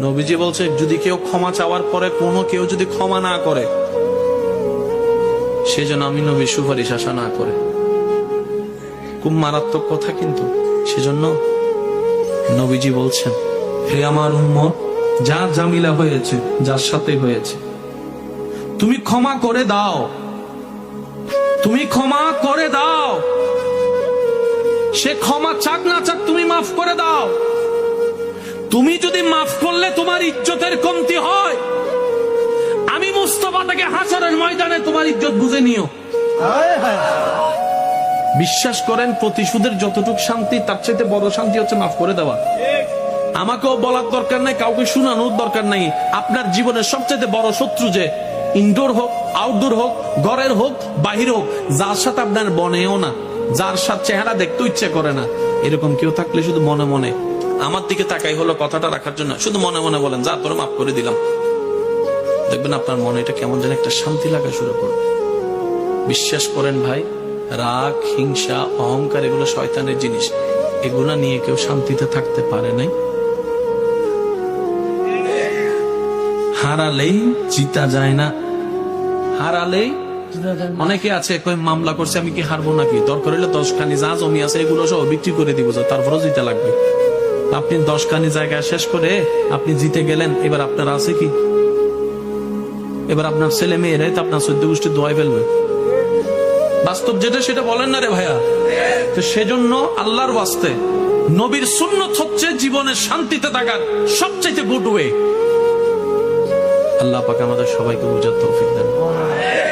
নবীজি বলছে যদি কেউ ক্ষমা চাওয়ার পরে কোনো কেউ যদি ক্ষমা না করে, সেজন্য আমি নবীর সুপারিশ আশা না করে। খুব মারাত্মক কথা কিন্তু। সেজন্য নবীজি বলছেন, হে আমার উম্মত, যা জামিলা হয়েছে, যার সাথে হয়েছে, তুমি ক্ষমা করে দাও, তুমি ক্ষমা করে দাও। সে ক্ষমা চাক না চাক, তুমি মাফ করে দাও। তুমি যদি মাফ করলে তোমার ইজ্জতের কমতি হয়, আমি মুস্তাফা থেকে হাসরের ময়দানে তোমার ইজ্জত বুঝে নিও। বিশ্বাস করেন, প্রতিশোধের যতটুকু শান্তি, তার চাইতে বড় শান্তি হচ্ছে মাফ করে দেওয়া। আমাকেও বলার দরকার নাই, কাউকে শোনানোর দরকার নাই। আপনার জীবনের সবচেয়ে বড় শত্রু যে ইনডোর হোক, আউটডোর হোক, ঘরের হোক, বাহির হোক, যার সাথে আপনার বনেও না, যার সাথে চেহারা দেখতে ইচ্ছে করে না, এরকম কেউ থাকলে শুধু মনে মনে আমার দিকে তাকাই হলো কথাটা রাখার জন্য, শুধু মনে মনে বলেন, যা তোর মাফ করে দিলাম। দেখবেন আপনার মনে এটা কেমন যেন একটা শান্তি লাগা শুরু করবে। বিশ্বাস করেন ভাই, রাগ, হিংসা, অহংকার এগুলো শয়তানের জিনিস। এগুলা নিয়ে কেউ শান্তিতে থাকতে পারে নাই। হারালেই জিতা যায় না, হারালেই। অনেকে আছে কই মামলা করছে, আমি কি হারবো নাকি? দরকার হলে 10 খানি যা জমি আছে এগুলো সব বিক্রি করে দিব, তারপরও জিতে লাগবে। আপনি 10 খানি জায়গায় শেষ করে আপনি জিতে গেলেন, এবার আপনার আছে কি? এবার আপনার ছেলে মেয়েরাই তো আপনার 14 গোষ্ঠী দোয়াই ফেলবে। বাস্তব যেটা সেটা বলেন না রে ভাইয়া। তো সেজন্য আল্লাহর ওয়াস্তে নবীর সুন্নত হচ্ছে জীবনের শান্তিতে থাকার সবচেয়ে গুড ওয়ে। আল্লাহ পাক আমাদের সবাইকে বুঝার তৌফিক দেন।